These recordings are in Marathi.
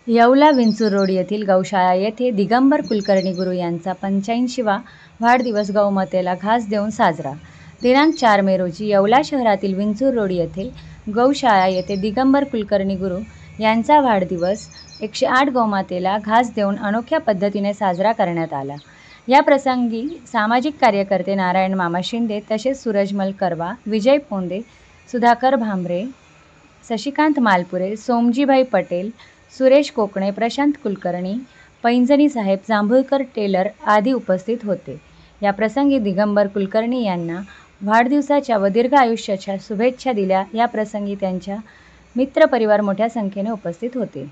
येवला विंचूर रोड येथील गौशाळा येथे दिगंबर कुलकर्णी गुरु यांचा 85वा वाढदिवस गौमातेला घास देऊन साजरा। दिनांक 4 मे रोजी येवला शहरातील विंचूर रोड येथील गौशाळा येथे दिगंबर कुलकर्णी गुरु यांचा वाढदिवस 108 गौमातेला घास देऊन अनोख्या पद्धतीने साजरा करण्यात आला। या प्रसंगी सामाजिक कार्यकर्ते नारायण मामा शिंदे तसेच सूरजमल करवा, विजय पोंदे, सुधाकर भांबरे, शशिकांत मालपुरे, सोमजीभाई पटेल, सुरेश कोकणे, प्रशांत कुलकर्णी, पैंजणी साहेब, जांभूळकर टेलर आदी उपस्थित होते। या प्रसंगी दिगंबर कुलकर्णी यांना वाढदिवसाच्या व दीर्घ आयुष्याच्या शुभेच्छा दिल्या। या प्रसंगी त्यांच्या मित्रपरिवार मोठ्या संख्येने उपस्थित होते।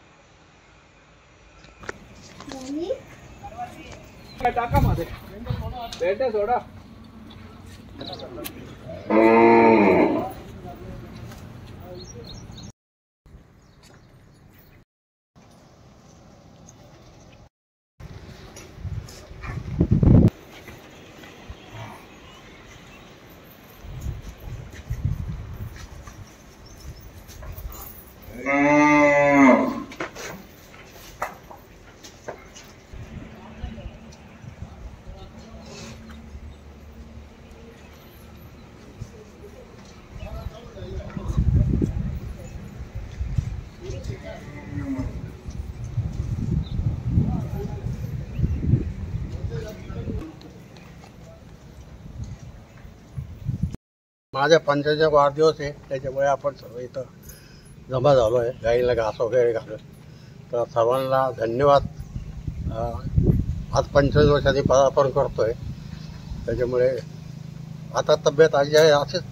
माझ्या 85वा वाढदिवस आहे, त्याच्यामुळे आपण सर्व इथं जमा झालो आहे गाईला घास वगैरे घालून। तर सर्वांना धन्यवाद। आज 25 वर्षांनी पदार्पण करतोय, त्याच्यामुळे आता तब्येत आली आहे असेच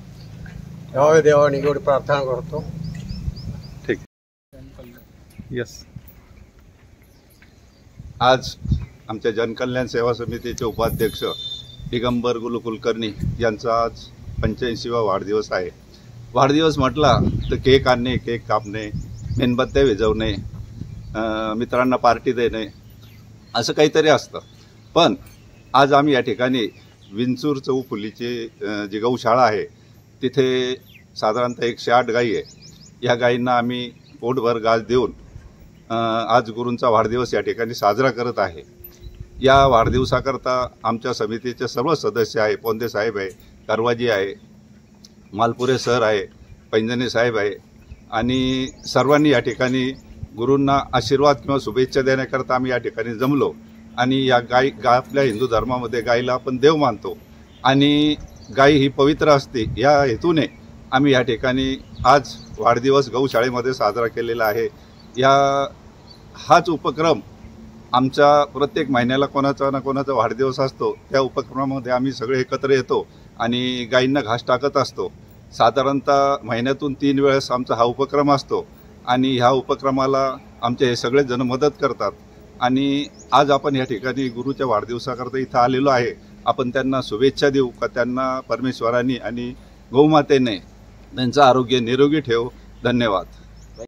यावे देवाने एवढी प्रार्थना करतो। ठीक, यस। आज आमच्या जनकल्याण सेवा समितीचे उपाध्यक्ष दिगंबर गुरु कुलकर्णी यांचा आज 85वा वाढदिवस आहे। वाढदिवस म्हटला तर केक आणणे, केक कापणे, मेणबत्त्या विझवणे, मित्रांना पार्टी देणे असं काहीतरी असतं। पण आज आम्ही या ठिकाणी विंचूर चौफुलीची जी गौशाळा आहे तिथे साधारणतः 108 गायी आहे। या गायींना आम्ही पोटभर घास देऊन आज गुरूंचा वाढदिवस या ठिकाणी साजरा करत आहे। या वाढदिवसाकरता आमच्या समितीचे सर्व सदस्य आहे, पोंदे साहेब आहे, करवाजी आहे, मालपुरे सर आहे, पैंजणे साहेब आहे आणि सर्वांनी या ठिकाणी गुरूंना आशीर्वाद किंवा शुभेच्छा देण्याकरता आम्ही या ठिकाणी जमलो। आणि या गाय आपल्या हिंदू धर्मामध्ये गायीला आपण देव मानतो आणि गाय ही पवित्र असते, या हेतूने आम्ही या ठिकाणी आज वाढदिवस गौशाळेमध्ये साजरा केलेला आहे। हाच उपक्रम आमच्या प्रत्येक महिन्याला कोणाचा ना कोणाचा वाढदिवस असतो, त्या उपक्रमामध्ये आम्ही सगळे एकत्र येतो आणि गायींना घास टाकत असतो। साधारणतः महिन्यातून 3 वेळेस आमचा हा उपक्रम असतो आणि ह्या उपक्रमाला आमचे हे सगळे जण मदत करतात। आणि आज आपण या ठिकाणी गुरुच्या वाढदिवसाकरता इथं आलेलो आहे। आपण त्यांना शुभेच्छा देऊ का त्यांना परमेश्वरांनी आणि गौमातेने त्यांचं आरोग्य निरोगी ठेव। धन्यवाद।